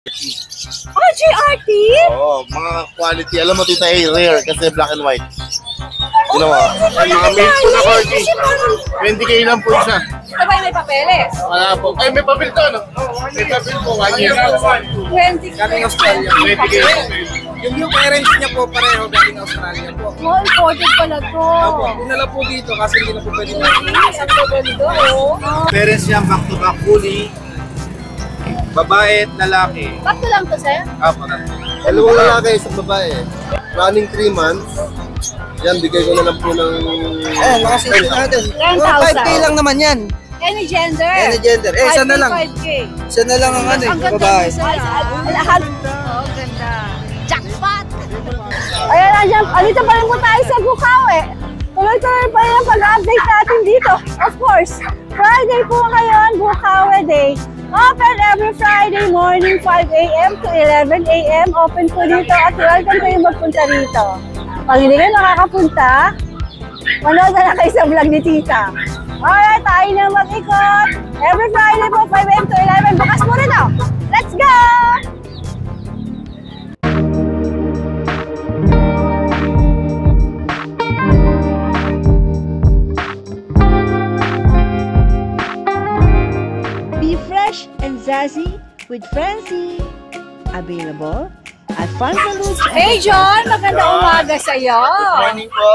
RGRT? Oo, mga quality. Alam mo, tita, rare kasi black and white. Yun mo, ay mga made po na corgi. 20K lang po isa. Ito ba may papeles? Wala po. Ay, may papel to, no? May papel po, 1 year. 20K. Galing Australia. 20K. Yung parents niya po pareho galing Australia po. More important pala to. Opo, dinala po dito kasi hindi na po pwede na. Isang ganda, oh. Parents niya back to back fully. Babae at lalaki. Bakit lang to, sir? Apo na. Dalawang lalaki, isang babae. Running 3 months. Yan, bigay ko na lang po ng... Nakasinti natin. 10,000. 5K lang naman yan. Any gender? Any gender. Isa na lang. 5K. Isa na lang ang ano eh, Ang ganda babae. mo, sir. Oh, ganda. Jackpot! Ayan na dyan. Alito pa rin po tayo sa Bukawi. Tuloy-tuloy pa rin ang pag-update natin dito. Of course, Friday po ngayon, Bukawi Day. Open every Friday morning, 5 a.m. to 11 a.m. Open po dito at welcome kayo magpunta rito. Pag hindi kayo nakakapunta, manood na lang kayo sa vlog ni Tita. Alright, tayo na mag-ikot. Every Friday po, 5 a.m. to 11. Bukas muna na. Let's go! Be fresh and zazzy with Francie. Available at Fun Foods. Hey John, magandang umaga sa iyo. Morning po.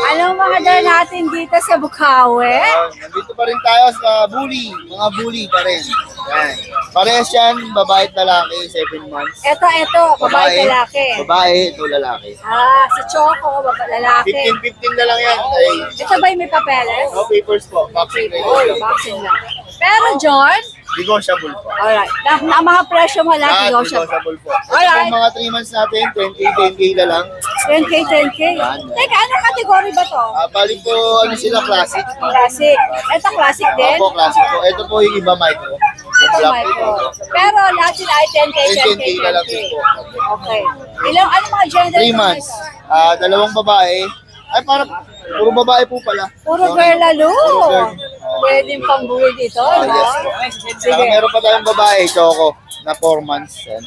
Anong mga dala natin dito sa Bukawi? Nandito pa rin tayo sa bully. Mga bully pa rin. Yan. Parehas yan, babae at lalaki, 7 months. Ito, babae lalaki. Babae, ito lalaki. Si Choco, lalaki. 15-15 na lang yan. Ay, Ito ba yung may papeles? no papers po. Boxing regular. Boxing lang. Pero John, Negotiable po. alright, ang mga presyo mo lang, Negotiable po. Alright. Ito mga 3 months natin, 10K na lang. 10K. Teka, anong category ba to? Bali po, ano sila, classic. Classic. Ito classic din? Opo, classic po. Ito po yung iba micro. Yung Ito black micro. po. Pero lahat sila ay 10K. 10K na lang din po. Okay. Ano mga gender? 3 months. Dalawang babae. Ay, parang puro babae po pala. Puro girl lalo. Puro girl. Pwedeng pangbuhay dito, no? Yes po. Sige. Meron pa tayong babae, Choco, na 4 months. Yan.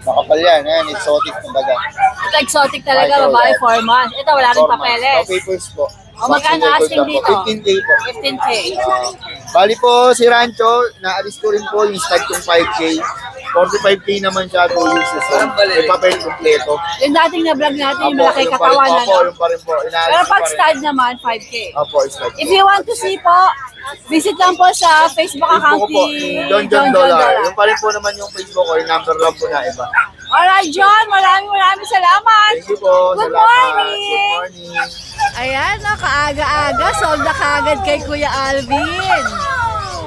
Makapal yan. Yan, exotic kumbaga. Ito exotic talaga, Micro, babae, yan. 4 months. Ito, wala rin 4 months. papeles. No papers po. O magkano Boxing asking record dito? lang po. 15K po. 15K. Bali po si Rancho, naalis ko rin po yung start yung 5K. 45K naman siya, 2 uses. May papel kompleto. Yung dating na vlog natin, yung Opo, malaki yung pa rin- katawan na. Opo, yung pa rin po. Inaalis Pero ko pag pa rin. start naman, 5K. Opo, start If po. you want to see po, visit lang po sa Facebook account Facebook ko po, ni John Dollar. Yung pa rin po naman yung Facebook ko, yung number lang po na iba. Alright, John, maraming salamat. Thank you po. Good Salamat. morning. Good morning. Ayan, kaaga-aga. Sold na kaagad kay Kuya Alvin.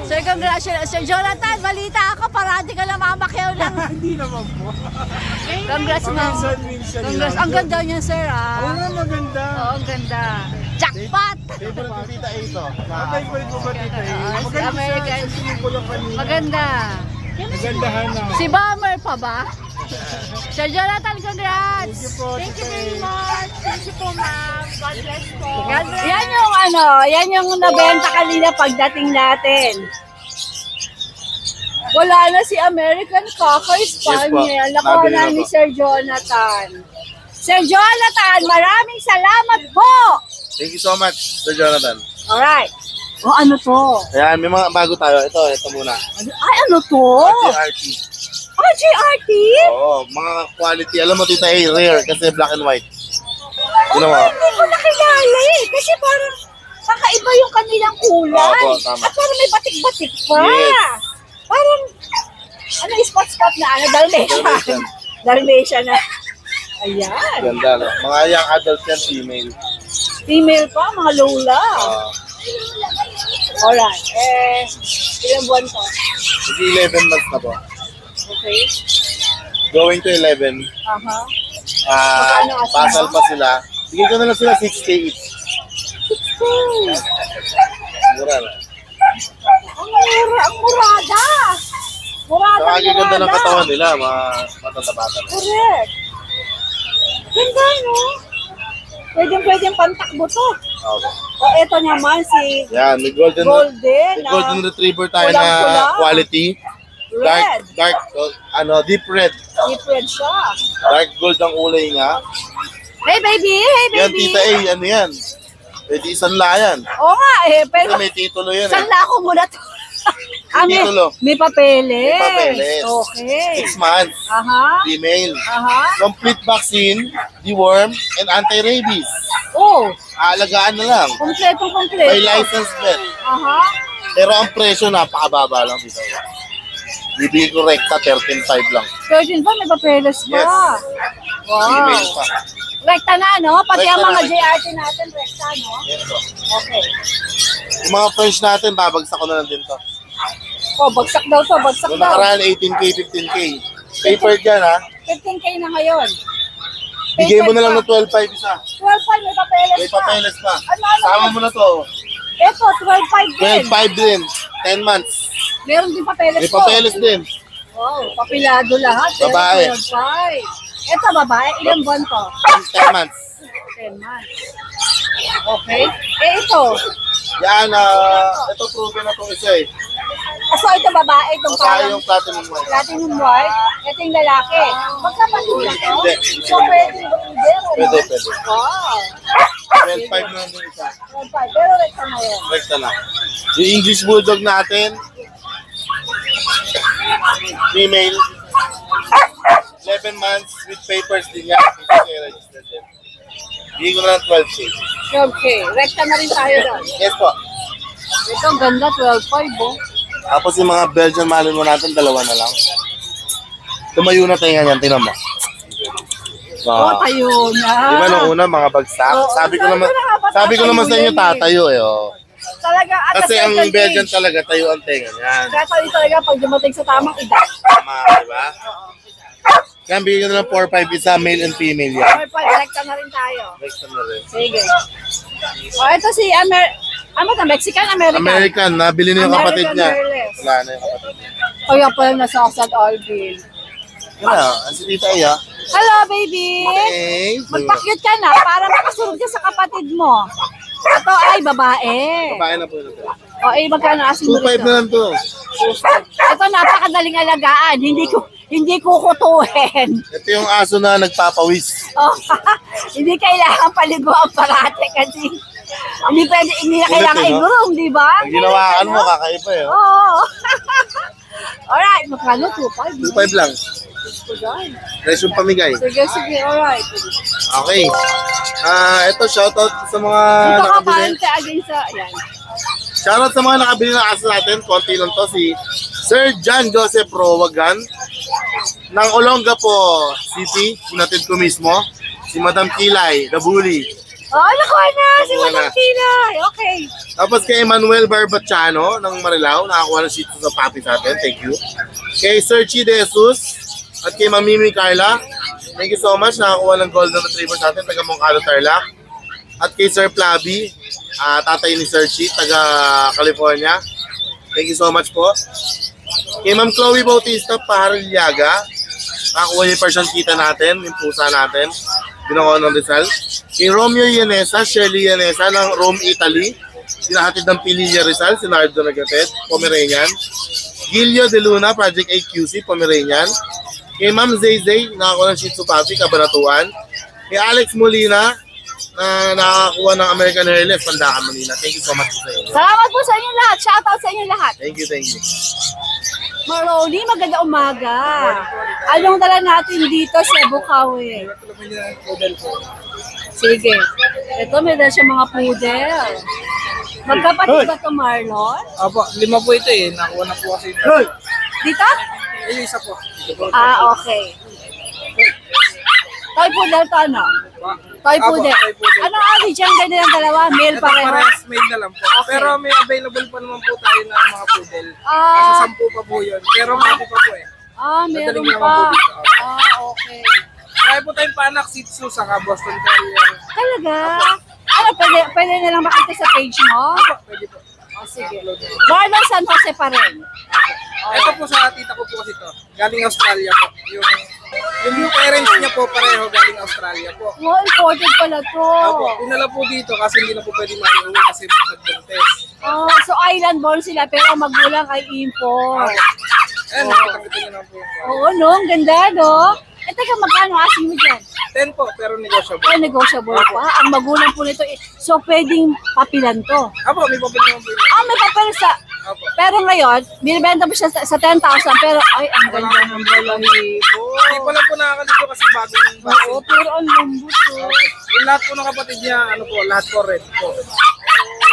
Sir, congratulations. Sir Jonathan, balita ako. Parati ka lang mamakyaw lang. Hindi naman po. Congrats, ma'am. Minsan Congrats. Ang ganda niya, sir, ah. Oo nga, maganda. Oo, ang ganda. Jackpot! Favorite ni Tita Ito. Favorite mo ba dito eh? Si Maganda American. siya. Sinin ko lang kanina. Maganda. Magandahan na. Si Bomber pa ba? Sir Jonathan, congrats! Thank you very much. Thank you po, ma'am. God bless po. Yan yung nabenta kanina pagdating natin. Wala na si American Cocker Spaniel. Yes po. Nakuha Nabili na na ni po. Sir Jonathan. Sir Jonathan, maraming salamat po! Thank you so much, Sir Jonathan. Alright. O ano to? Ayan, may mga bago tayo. Ito muna. Ay, ano to? RGRT. RGRT? Oo, mga quality. Alam mo, Tita rare kasi black and white. Yun mo. Hindi ko nakilala eh. Kasi parang kakaiba yung kanilang kulay. Opo, tama. At parang may batik-batik pa. Yes. Parang, spot-spot na, Dalmatian. Dalmatian. Dalmatian na. Ayan. Ganda, no? Mga young adults yan, female. Female pa, mga lola. Alright. Ilang buwan to? Kasi 11 months na po. Okay. Going to 11. Aha. Magkano asking Pasal mo? pa sila. Bigyan ko na lang sila 6K each. Mura na. Ang murada. Murada, Saka ang ganda ng murada. katawan nila, mga matatapatan. Correct. Ganda, no? Pwedeng pantakbo to. Okay. O, eto naman si Yan, may golden Golden. may golden retriever tayo Pulang-pula. na quality. Red. Deep red. Deep red siya. Dark gold ang kulay niya. Hey, baby! Hey, baby! Yan, tita A, ano yan? Pwede isanla yan. Oo nga eh, pero Kasi may titulo yan eh. sanla ko muna to. May titulo. May papeles. May papeles. Okay. 6 months. Aha. Female. Aha. Complete vaccine, deworm, and anti-rabies. Oh, Aalagaan na lang. kompleto. May license vet. Aha. Pero ang presyo napakababa lang dito. Bibigay ko rekta, 13.5 lang. 13 pa, may papeles pa. Yes. Wow. Female pa. Rekta na, no? Pati Rekta ang mga na. JRT natin, rekta, no? Yes, po. Okay. Yung mga French natin, babagsak ko na lang din to. Oh, bagsak daw to, bagsak Noong daw. nakaraan, 18K, 15K. Paper dyan, ha? 15K na ngayon. Bigay mo na lang ng 12.5 isa. 12.5, may papeles May pa. papeles pa. Ano? Sama mo na to. Ito, 12.5 din. 12.5 din. 10 months. Meron din papeles May po. papeles din. Wow, papilado lahat. Babae. 12.5. Ito, babae. Ilang buwan to? 10 months. 10 months. Okay. Eh, ito. Yan, ito proven na itong isa eh. So, ito babae, itong Babae parang yung platinum white. platinum white. Ito yung lalaki. Magkapatid na to? Hindi. So, pwede breeder, ano? Pwede. Wow. 12.5 na lang yung isa. 12.5. Pero rekta na yun. Rekta na. Yung English Bulldog natin, female, 11 months with papers din yan. Registered din. Bigay ko na lang 12K. 12K. Rekta na rin tayo doon. Yes po. Ito, ang ganda. 12.5, oh. Tapos yung mga Belgian Malinois natin, dalawa na lang. Tumayo na tayo yan, tingnan mo. Oh, tayo na. Di ba nung una, mga bagsak? Oo, Sabi ko naman sa inyo, tatayo eh. Oh. Talaga, at Kasi the ang second Belgian age, talaga, tayo ang tenga yan. tatayo talaga pag dumating sa tamang edad. Tama, di ba? Kaya bigyan ko na lang 4-5 isa, male and female yan. 12.5. Rekta na rin tayo. Next na rin. Sige. Ito si Mexican-American. American, nabili na yung kapatid American niya. Hairless. Wala na yung kapatid niya. Kaya pala nasasad, Alvin. Yan na, ang si Tita Iya. Hello, baby! Okay. Magpakyut ka na para makasunod ka sa kapatid mo. Ito ay babae. Babae na po natin. O, magkano asin mo 2-5 na lang to. Ito napakadaling alagaan. Hindi kukutuhin. Ito yung aso na nagpapawis. Oh, hindi kailangan paliguan parate kasi hindi na kailangan Ulit, no? i-groom, di ba? Pag ginawakan mo, kakaiba eh. Oo. Alright, magkano? 2.5? 2-5 lang. Presyo pamigay. Sige, alright. Okay. Ito, shoutout sa mga Dito ka nakabili. paante again sa, ayan. Shoutout sa mga nakabili ng aso natin. Konti lang to. Si Sir John Joseph Rowagan ng Olongapo City. Sinatid ko mismo. Si Madam Kilay, the bully. Oh, nakuha na! Si Nakuha Madam na. Kilay! Okay. Tapos kay Emmanuel Barbachano ng Marilao. Nakakuha ng shih tzu sa puppy sa atin. Thank you. Kay Sir Chi De Jesus at kay Mamimi Carla. Thank you so much. Nakakuha ng golden retriever sa atin. Taga Moncado Tarlac. At kay Sir Flavi, tatay ni Sir Chi, taga California. Thank you so much po. Kay Ma'am Chloe Bautista, Pahariliaga. Nakakuha yung Persian kita natin, yung pusa natin. Binakuha ng Rizal. Kay Romeo Yanesa, Shirley Yanesa ng Rome, Italy. Sinahatid ng Pililla Rizal, si Nardo Nagatet, Pomeranian. Gilio De Luna, Project AQC, Pomeranian. Kay Ma'am Zayzay, nakakuha ng Shih Tzu Puppy, Cabanatuan. Kay Alex Molina, na nakakuha ng American Hairless, Pandakan, Manila. Thank you so much sa inyo. Salamat po sa inyo lahat. Shoutout sa inyo lahat. Thank you, thank you. Maroni, maganda umaga. Anong dala natin dito sa Bukawi? Sige. Ito, may dala siya mga poodle. Magkapatid ba ito, Marlon? Apo, 5 po ito eh. Nakuha na po kasi ito. Dito? Yung isa po. Okay. Toy poodle to, ano? Toy poodle. Toy poodle. Anong average ang ganda ng dalawa? Male Ito pareho? parehas mail na lang po. Okay. Pero may available pa naman po tayo ng mga poodle. Ah. Nasa 10 pa po yun. Pero may pa po eh. Meron Madaling naman pa. po dito. Okay. Kaya po tayong panak, Shih Tzu, saka Boston Terrier. Talaga? Ano, pwede na lang makita sa page mo? Pwede po. Sige. Marlon San Jose pa rin. Ito po sa tita ko po kasi ito. Galing Australia po. Yung parents niya po pareho galing Australia po. Wow, important pala to. Opo, dinala po dito kasi hindi na po pwede maiuwi kasi nagbuntes. So island born sila pero ang magulang ay import. Ayan, nakakita niyo na po. Oo, no? Ang ganda, no? Eh, teka, magkano asking mo dyan? 10 po, pero negotiable. Ay, negotiable pa. Ang magulang po nito. So, pwedeng papilan to. Apo, may papel naman po yun. Ah, may papel sa... Apo. Pero ngayon, binibenta mo siya sa 10,000. Pero, ay, ang ganda ng balahibo. Hindi pa lang po nakakaligo kasi bagong Oo, vaccine. pero ang lambot, oh. Yung lahat po ng kapatid niya, ano po, lahat po red po.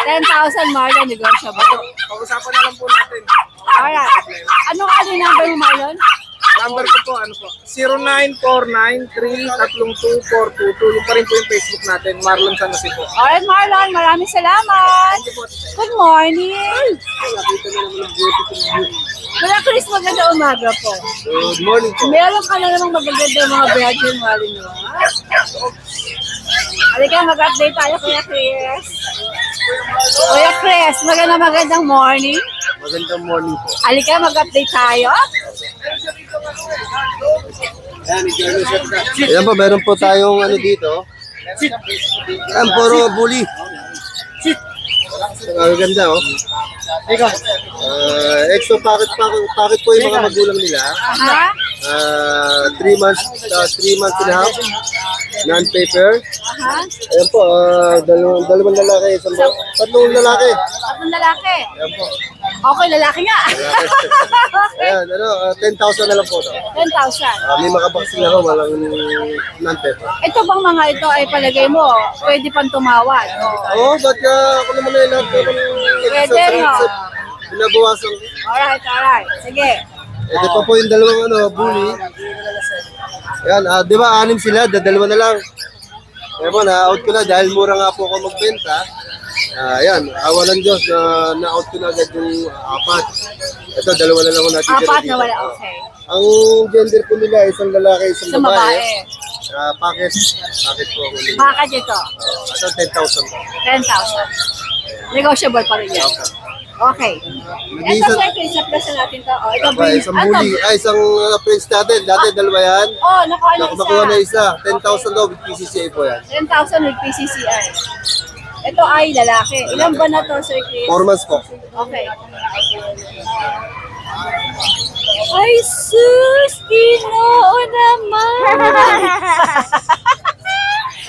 10,000, Marlon, negotiable. Pag-usapan na lang po natin. Alright. Anong number mo, Marlon? Number ko po, ano po, 0949-332-422. Yung pa rin po yung Facebook natin, Marlon San Jose po. Alright, Marlon, maraming salamat. Good morning. Kuya Chris, maganda umaga po. Good morning po. Meron ka na namang magaganda mga virgin, Marlon. Halika, mag-update tayo, Kuya Chris. Kuya Chris, magandang morning. Magandang morning po. Halika, mag-update tayo. Ayan po, meron po tayong ano dito. Ayan, puro bully. Ang ganda, oh. Extra packet po yung mga magulang nila. Aha. 3 months and a half. Non-paper. Aha. Ayan po, dalawang lalaki, tatlong lalaki. Tatlong lalaki. Ayan po. Okay, lalaki nga. Ayan, 10,000 na lang po. 10,000. May makabaksin ako, walang non-paper. Ito bang mga ito ay palagay mo, pwede pang tumawad? Oo, ba't ako naman na lahat ko Pwede, no? binabawasan ko. Alright. Sige. Ito pa po yung dalawang bully. Ayan, di ba, 6 sila, dalawa na lang. Kaya po, na-out ko na dahil mura nga po ako magbenta. Ayan, awa ng Diyos na-out ko na agad yung 4. Ito, dalawa na lang ako natitira Apat dito. na wala, okay. Ang gender po nila, isang lalaki, isang Sa babae. babae. Packet po ako nila. Bakit ito? Ito, 10,000 po. 10,000. Negotiable pa rin yan. Okay. Ito, sir, kinsa natin to. Oh, ito, Isang bully, isang prince natin. Dati dalawa yan. Oh, nakuha na isa. Nakuha na isa. 10,000 daw with PCCA po yan. 10,000 with PCCI. Ito ay lalaki. Ilan ba na to, Sir Chris? 4 months po. Okay. Ay, sus! Ginoo naman!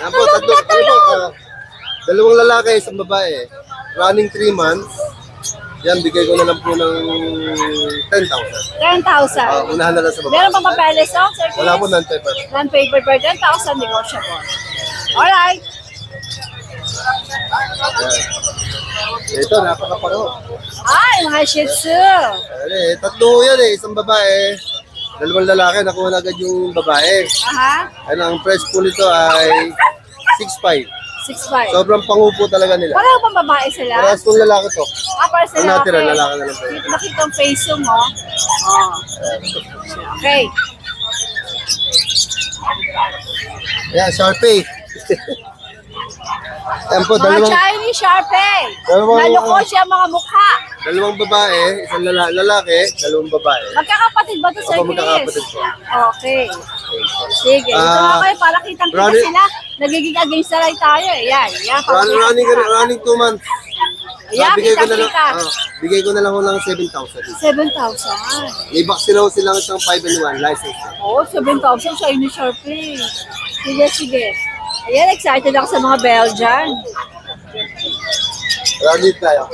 Yan po, dalawang lalaki, isang babae. Running 3 months. Yan, bigay ko na lang po ng 10,000. 10,000. Unahan na lang sa babae. Meron pa papeles, oh, Sir Chris? Wala po non-paper. Non-paper per 10,000 negotiable. Alright. Ito, napakaparo. Ay, mga Shih Tzu. Tatlo yan isang babae. Dalawang lalaki, nakuha na agad yung babae. Aha. Ano, ang price po nito ay 6,500. 6'5". Sobrang pangupo talaga nila. Pareho pang babae sila? Parehas pong lalaki to. Para sa Ang natira, lalaki na lang po. Nakita ang face mo. Oh. Okay. Ayan, Sharpie. Ayan po, Mga Chinese Sharpie. Naloko siya mga mukha. dalawang babae, isang lalaki, dalawang babae. Magkakapatid ba ito, Sir Opo, Chris? magkakapatid po. Okay. Sige. Ito nga kayo, para kitang-kita running- sila. Nagiging against the light tayo eh. Yan. Running 2 months. Yan, Bigay ko na lang, kitang-kita. bigay ko na lang ng 7,000. 7,000. May vaccine ako silang isang 5-in-1 license. Oo, 7,000 Chinese Sharpie. Sige. Ayan, excited ako sa mga Belgian. Running tayo.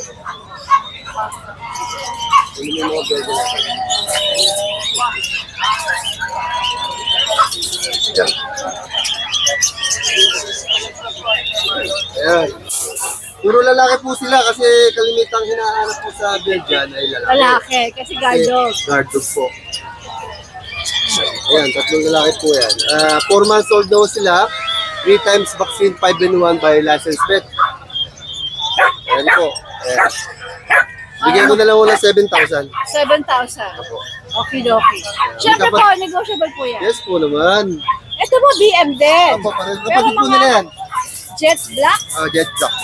Ano yung mga burger natin? Yan. Ayan. Puro lalaki po sila kasi kalimitang hinahanap po sa Belgian ay lalaki. Lalaki, kasi guard dog. Guard dog po. Ayan, tatlong lalaki po yan. 4 months old daw sila. 3 times vaccine, 5-in-1 by licensed vet. Ayan po. Ayan. Bigyan ko na lang ng 7,000. 7,000. Okay. Siyempre po, negotiable po yan. Yes po naman. Ito po, BM din. Apo, parang Pero kapatid po mga nila yan. Jet Black, Jet Black.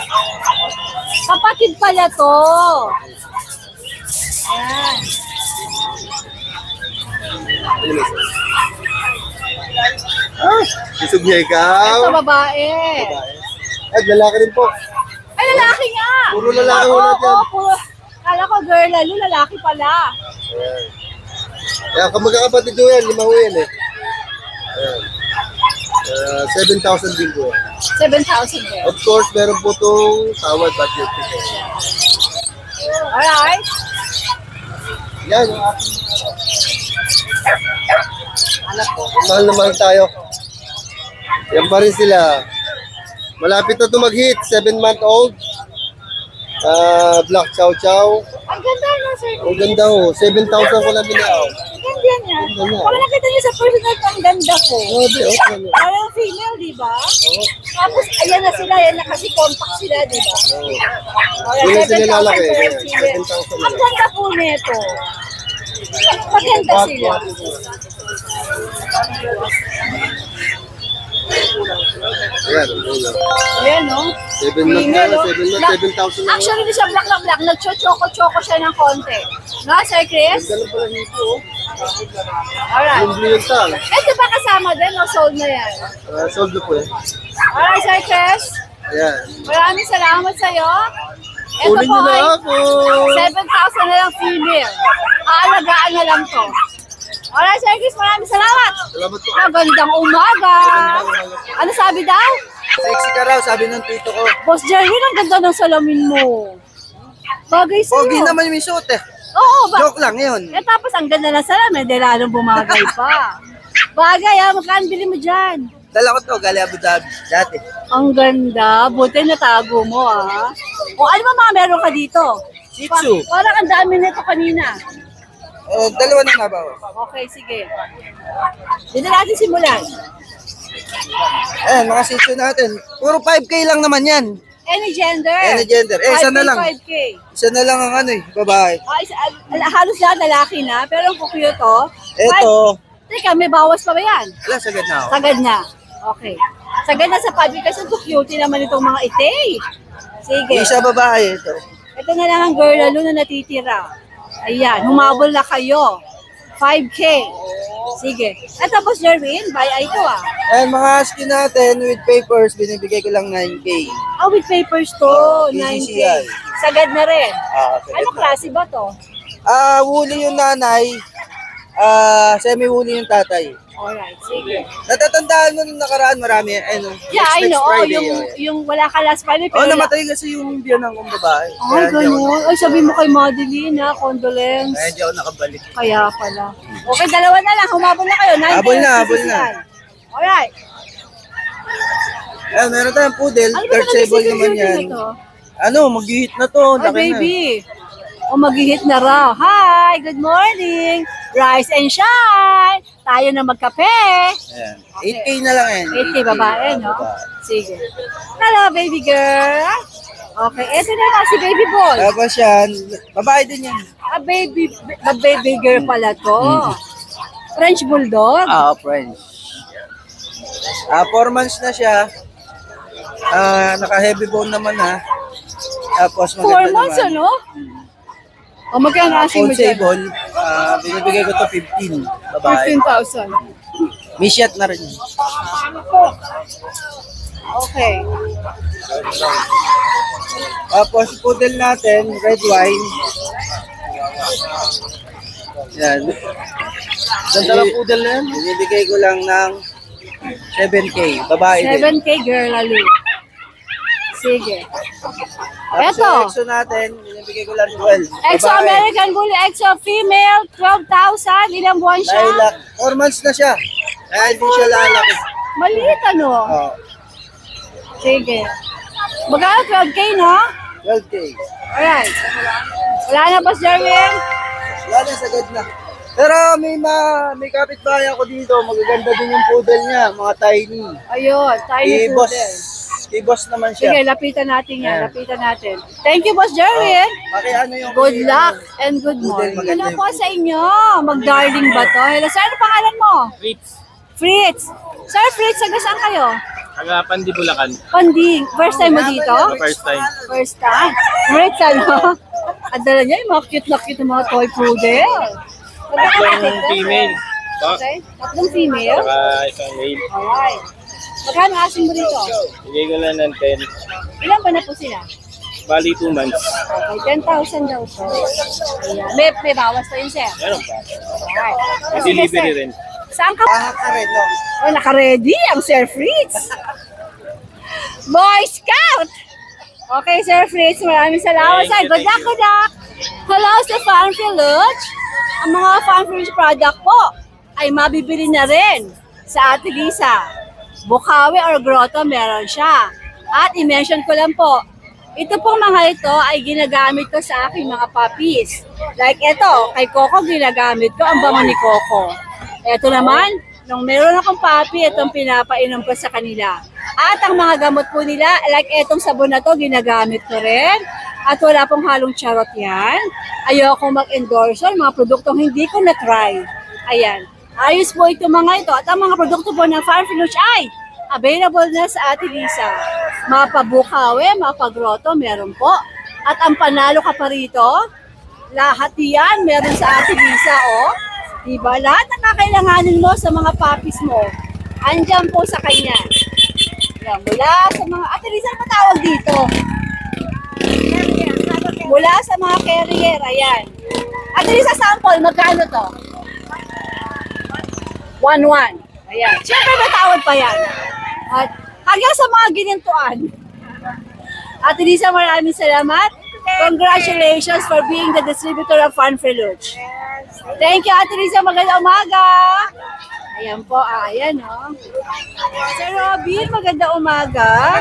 kapatid pala to. Ayan. Isog niya ikaw. Ito, babae. Ay, lalaki rin po. Ay, lalaki nga. Puro lalaki Oo, ulit yan. puro. Kala ko girl, lalo lalaki pala. Ayan. Yan, kung magkakapatid ko yan, 5 ko yan eh. Ayan. 7,000 din po. 7,000 din. Of course, meron po itong tawad budget. Alright. Yan. Mahal na mahal tayo. Yan pa rin sila. Malapit na ito mag-hit. 7-month-old. Black Chow Chow. Ang ganda na, sir. Ang ganda ho. 7,000 ko lang binao. Ang ganda niya. Ganda niya. Pag nakita niyo sa personal, ang ganda ko. Grabe, okay. Parang female, di ba? Tapos, ayan na sila. Yan na kasi compact sila, di ba? Okay, Yun ang sila 7,000 lalaki. per Ayan, female. 7,000 Ang ganda po nito. Maganda sila. Ayan. Ayan, no? 7 months na, 7 months, 7,000 na. Actually, hindi siya black na black. Nag-choco siya ng konti. No, Sir Chris? Ganun pala nito. Alright. Yung blue yung tang. Eh, di ba kasama din? No, sold na yan. Sold na po eh. Alright, Sir Chris. Ayan. Maraming salamat sa'yo. Ito Kunin po nyo na ay ako. 7,000 na lang female. Aalagaan na lang to. Alright, Sir Chris, maraming salamat. Salamat po. Magandang umaga. Ano sabi daw? Sexy ka raw, sabi ng tito ko. Boss Jerry, ang ganda ng salamin mo. Bagay sa'yo. Pogi naman yung suot eh. Oo, Joke lang yun. Eh, tapos ang ganda ng salamin, di lalong bumagay pa. Bagay magkano bili mo dyan? Dala ko to, galing Abu Dhabi. Dati. Ang ganda. Buti natago mo, O, ano ba mga meron ka dito? Shih Tzu. Parang ang dami nito kanina. Dalawa na nga ba? Okay, sige. Dito natin simulan. Ayan, mga Shih Tzu natin. Puro 5K lang naman yan. Any gender? Any gender. Isa na lang. 5K. Isa na lang ang ano eh, babae. Halos lahat lalaki na, pero ang kukuyo to. Ito. Teka, may bawas pa ba yan? Wala, sagad na ako. Sagad na. Okay. Sagad na sa public kasi cute naman itong mga itay. Sige. Isa babae ito. Ito na lang ang girl lalo na natitira. Ayan, humabol na kayo. 5K. Sige. At tapos, Jerwin, buy ito Ayan, mga husky natin with papers, binibigay ko lang 9K. With papers to. 9K. PCCI. Sagad na rin. Sagad Ano na. klase ba to? Woolly yung nanay, semi-woolly yung tatay. Alright, sige. Natatandaan mo nung nakaraan, marami. Ano, Yeah, I next know. Friday, Yung wala ka last Friday. Oh, Pero namatay kasi yung biyanang kong babae. Ay, ganun. Ay, sabi mo kay Madeline, condolence. Kaya hindi ako nakabalik. Kaya pala. Okay, dalawa na lang. Humabol na kayo. 9K Habol na, ang habol na. PCCI. Alright. Ayan, meron tayong poodle. Ano ba Third table naman yan. Ito? Ano, mag-hit na to. Ay, Laki na. baby. O, mag-hit na raw. Hi, good morning. Rise and shine. Tayo na magkape. Ayan. 8K na lang yan. 8K babae, no? Babae. Sige. Hello, baby girl. Okay, ito na lang si baby boy. Tapos yan, babae din yan. Baby girl pala to. French bulldog. French. 4 months na siya. Naka-heavy bone naman ha. Tapos 4 maganda months, naman. ano? O, magkano asking mo dyan? Consable, binibigay ko to 15. Babae. 15,000. May shot na rin. Okay. Tapos poodle natin, red wine. Yan. Ganda ng poodle na yan. Binibigay ko lang ng 7K. Babae din. 7K girl, Ali. Sige. Tapos Eto. yung EXO natin, binibigay ko lang 12. Exo American Bully, Exo female, 12,000. Ilang buwan siya? Lilac. 4 months na siya. Kaya hindi siya lalaki. Maliit, ano? Oh, Sige. Magkano 12K, no? 12K. Alright. Wala na, Boss Jerwin? Wala na, sagad na. Pero may kapitbahay ako dito. Magaganda din yung poodle niya, mga tiny. Ayun, tiny Boss, poodle. kay boss naman siya. Sige, lapitan natin yan. Yeah. Lapitan natin. Thank you, Boss Jerwin. Ano yung Good luck and good morning. maganda Ano po sa inyo? Mag-darling ba to? Hello, sir, ano pangalan mo? Fritz, Fritz. Sir Fritz, taga saan kayo? taga Pandi, Bulacan. Panding. First time mo dito? First time. First time. Fritz, ano? Ang dala niya, yung mga cute na cute na mga toy poodle. Tatlong female. Okay. Tatlong female. Saka isang male. Alright. Magkano asing mo dito? Bigay ko lang ng 10. Ilan ba na po sila? Bali 2 months. Okay, 10,000 daw po. Ayan. May bawas pa yun, sir. Meron pa. Alright. May delivery rin. Saan ka? Oh, naka-ready ang Sir Fritz. Boy Scout! Okay, Sir Fritz, maraming salamat sa good luck, good luck. Hello sa Farm Village. Ang mga Farm Village product po ay mabibili na rin sa Ate Lisa. Bukawi or grotto meron siya. At i-mention ko lang po, ito pong mga ito ay ginagamit ko sa aking mga puppies. Like ito, kay Coco ginagamit ko ang bango ni Coco. Ito naman, nung meron akong puppy, itong pinapainom ko sa kanila. At ang mga gamot po nila, like etong sabon na to, ginagamit ko rin. At wala pong halong charot yan. Ayoko mag-endorse ng mga produktong hindi ko na-try. Ayan. Ayos po ito mga ito. At ang mga produkto po ng Farm Village ay available na sa Ate Lisa. Mapabukawe, mapagroto, meron po. At ang panalo ka pa rito, lahat yan meron sa Ate Lisa, oh. Diba? Lahat ang kakailanganin mo sa mga puppies mo, andyan po sa kanya. Yan, mula sa mga, Ate Lisa, ano tawag dito? Mula sa mga carrier, ayan. Ate Lisa, sample, magkano to? 1,1. Ayan. Siyempre, matawad pa yan. At hanggang sa mga ginintuan. Ate Lisa, maraming salamat. Congratulations for being the distributor of Farm Village. Thank you, Ate Lisa. Magandang umaga. Ayan po, ayan o. Sir Robin, magandang umaga.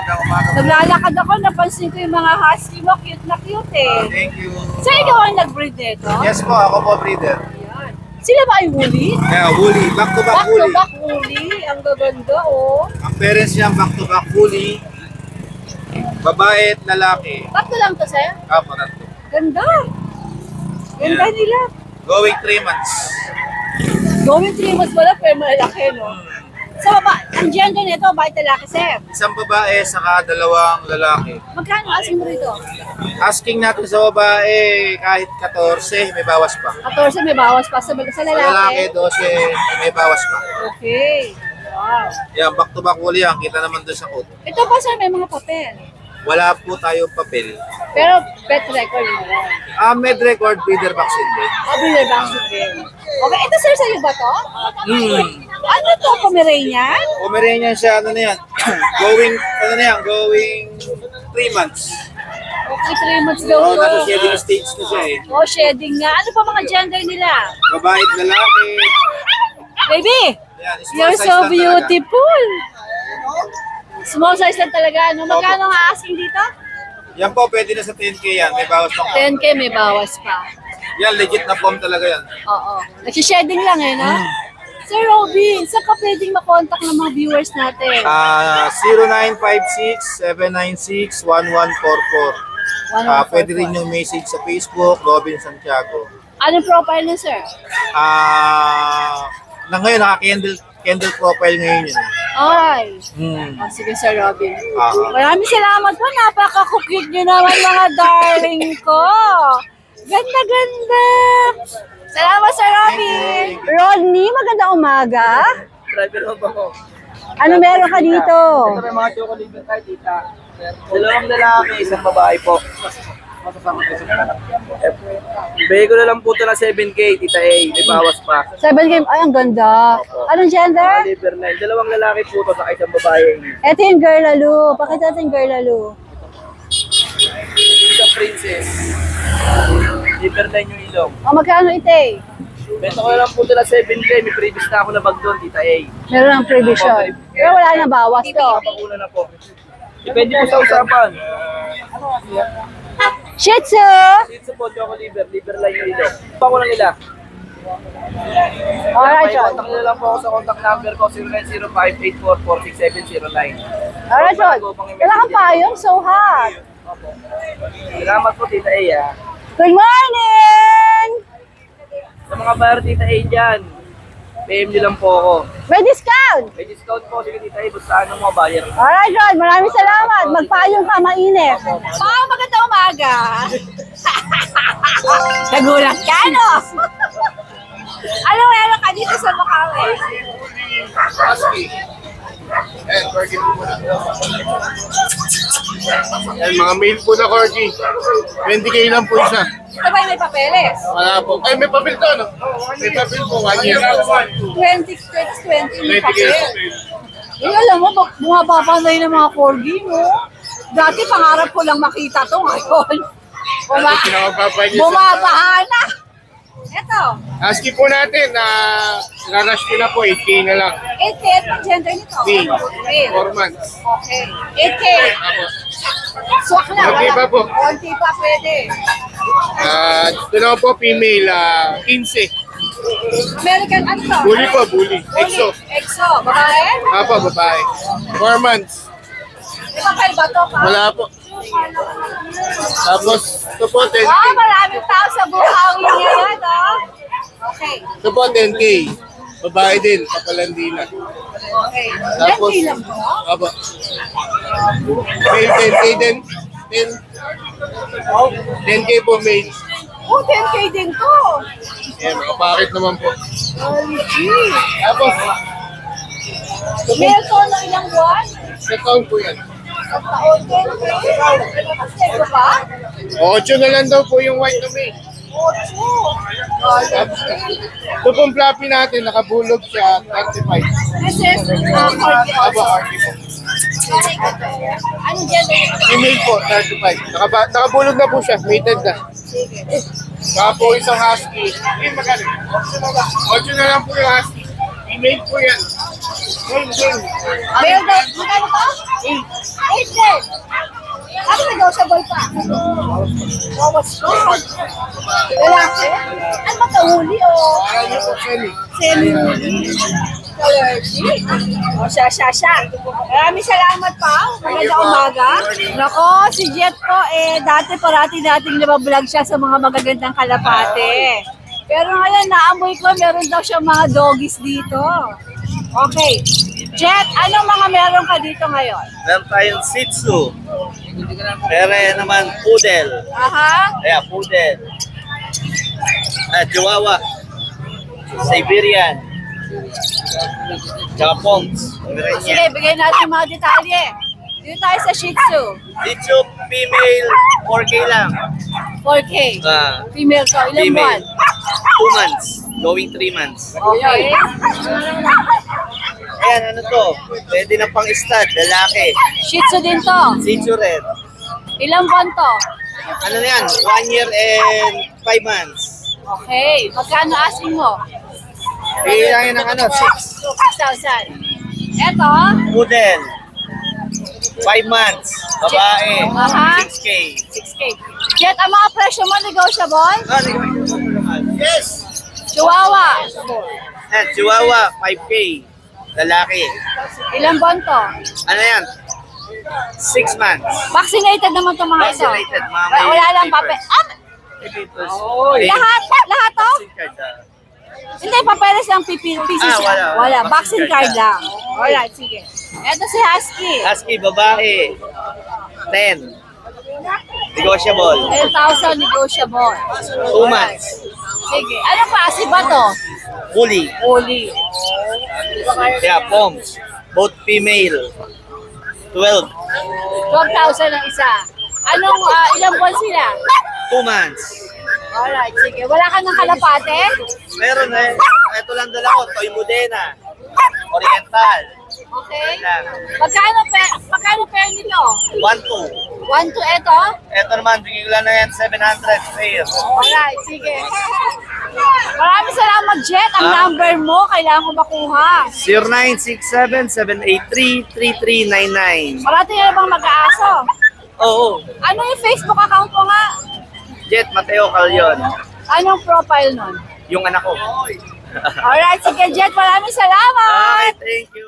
Naglalakad ako, napansin ko yung mga husky mo. Cute na cute eh. Thank you. So, ikaw ang nag-breed nito? Yes po, ako po breeder. Ayan. Sila ba ay woolly? Yeah, woolly. Back to back Back to woolly. back woolly. Ang gaganda oh. Ang parents niya back to back woolly. Babae at lalaki. Back to lang to, sir? Parang Ganda. Ganda nila. going 3 months. Going 3 months wala, pero malaki, no? Sa baba, ang gender nito, bakit lalaki, sir? Isang babae, saka 2 lalaki. Magkano asking mo rito? Asking natin sa babae, kahit 14, may bawas pa. 14 may bawas pa sa Sa lalaki. lalaki, 12, may bawas pa. Okay. Wow. Yan, back to back woolly yan. Kita naman doon sa coat. Ito pa, sir, may mga papel. Wala po tayong papel. Pero pet record mo rin. Med record, breeder vaccine din. Breeder vaccine din. Okay, ito sir, sa'yo ba to? Ano to, Pomeranian? Pomeranian siya, ano na yan? going 3 months. Okay, 3 months daw Oo, nasa to. shedding stage na siya eh. Oh, shedding nga. Ano pa mga gender nila? Babae at lalaki. Baby, Yan, small you're size so lang talaga. beautiful. Small size lang talaga. Ano, magkano ang asking dito? Yan po, pwede na sa 10K yan. May bawas pa. 10K may bawas pa. Yan, legit na form talaga yan. Oo. Nagsishedding lang eh, no? Sir Robin, saan ka pwedeng makontak ng mga viewers natin? 0956-796-1144. Pwede rin yung message sa Facebook, Robin Santiago. Anong profile niyo, sir? Na ngayon, naka-candle profile ngayon yun. Ay. Hmm. Oh, sige, Sir Robin. Ah. Maraming salamat po. Napaka-cute niyo naman, mga darling ko. Ganda-ganda. Salamat, Sir Robin. Rodney, magandang umaga. Driver mo ba ko? Ano meron ka dito? Ito may mga chocolate na tayo, tita. 2 lalaki, 1 babae po. Bigay ko na lang po ito na 7K, tita A. May bawas pa. 7 game. Ay, ang ganda. Anong gender? Liver 9. 2 lalaki po ito, saka 1 babae. Ito yung girl lalo. Pakita natin yung girl lalo. Tita Princess. Liver 9 yung ilong. O, magkano ite? Bento ko na lang po ito na 7K. May previous na ako na bag doon, tita A. Meron ng provision. Pero wala na bawas to. Kapaguna na po. Depende po sa usapan. Shih Tzu! Dito po, choco liver line yung ilong. Pa ko lang nila. Alright, John. Contact nila lang po ako sa contact number ko, 0905-844-6709. Alright, John. Wala kang payong, so hot. Salamat po, tita A. Good morning! Sa mga buyer, tita A dyan, PM nyo lang po ako. May discount! May discount po, sige tita A, basta ano mga buyer. Alright, John. Maraming salamat. Magpayong ka, mainit. Pao, magandang umaga. Nagulat ka, no? Ano meron ka dito sa Bukawi? Husky. Ayan, corgi po muna. Ayan, mga male po na corgi. 20K lang po isa. Ito ba yung may papeles? Wala po. Ay, may papel to, no? May papel po, 1 year. 20, 20, may 20K. papel. Eh, alam mo, bumababa na yun ng mga corgi, no? Dati pangarap ko lang makita to ngayon. Bumabaha na. Ito, Husky po natin, nararush ko na po, 8K na lang. 8K ang gender nito. Male. Male. 4 months. Okay. 8K. Swak na. Konti wala- pa po. Konti pa pwede. Ito na po, female, 15. American ano to? Bully po, bully. EXO. EXO. Babae? Apo, babae. 4 months. May papel ba to? Wala po. Tapos, ito po, 10K. Oh, maraming tao sa buhangin ngayon, oh. Okay. Ito po, 10K. Babae din, kapalandina. Okay. Tapos, 10K lang po? apo. Male, 10K din. 10K po, male. Oh, 10K din to. Ayan, makapakit naman po. OMG. Tapos, Meron to ng ilang buwan? sa taon po yan. At taon 10K? Kasi ito ba? 8 na lang daw po yung white na male. 8. Ito pong floppy natin, nakabulog siya, 35. This is corgi Apo, also. RD po. Anong gender? Female po, 35. Nakabulog na po siya, mated na. Sige. Saka po isang husky. Eh, magkano? 8 na lang po yung husky. Female po yan. Same. Meron daw, magkano to? 8 din. Ano negotiable pa? Bawas ko. Lalaki? Ano ba ito? Huli o? Para niyo po, Shelly. Semi-huli? Allergic? O siya. Maraming salamat pa. Magandang umaga. Nako, si Jet po dati parati nating nabablog siya sa mga magagandang kalapate. Pero ngayon, naamoy ko, meron daw siya mga doggies dito. Okay. Jet, anong mga meron ka dito ngayon? Meron tayong Shih Tzu. Meron naman Poodle. Aha. Ayan, Poodle. Chihuahua. Siberian. Tsaka Pongs. Sige, bigay natin mga detalye. Dito tayo sa Shih Tzu. Shih Tzu female 4K lang. 4K. Ah, Female to. Ilang buwan? female. 2 months. Going 3 months. Okay. Ayan, ano to? Pwede na pang stud, lalaki. Shih Tzu din to. Shih Tzu red. Ilang buwan to? Ano na yan? 1 year and 5 months. Okay. Magkano asking mo? Bigyan lang yun ng ano, 6. 6,000. Eto, Poodle. 5 months. Babae. Aha. 6K. 6K. Jet, ang mga presyo mo negotiable? Yes. Chihuahua. Yan, Chihuahua, 5K. Lalaki. Ilang buwan to? Ano yan? 6 months. Vaccinated naman to mga ito. Vaccinated, mga may Wala lang papers. papel. Lahat to? Hindi, papeles lang PCC. Wala. Vaccine card lang. Alright, sige. Eto si Husky. Husky, babae. 10. Negotiable. 10,000 negotiable. 2 months. Sige. Ano klase ba to? Fully. Uli. Yeah, Poms. Both female. 12. 12,000 ang isa. Anong, ilang buwan sila? 2 months. Alright, sige. Wala ka ng kalapate? Meron eh. Ito lang dala ko. Toy Modena. Oriental. Okay. Lang. Magkano pair nito? 1-2. 1 to ito? Ito naman, bigyan ko lang na yan 700 pair. Alright, sige. Maraming salamat, Jet. Ang number mo, kailangan ko makuha. 0967-783-3399. Parating na bang mag-aaso? Oo. Ano yung Facebook account mo nga? Jet Mateo Calyon. Anong profile nun? Yung anak ko. Alright, sige, Jet. Maraming salamat. Okay, thank you.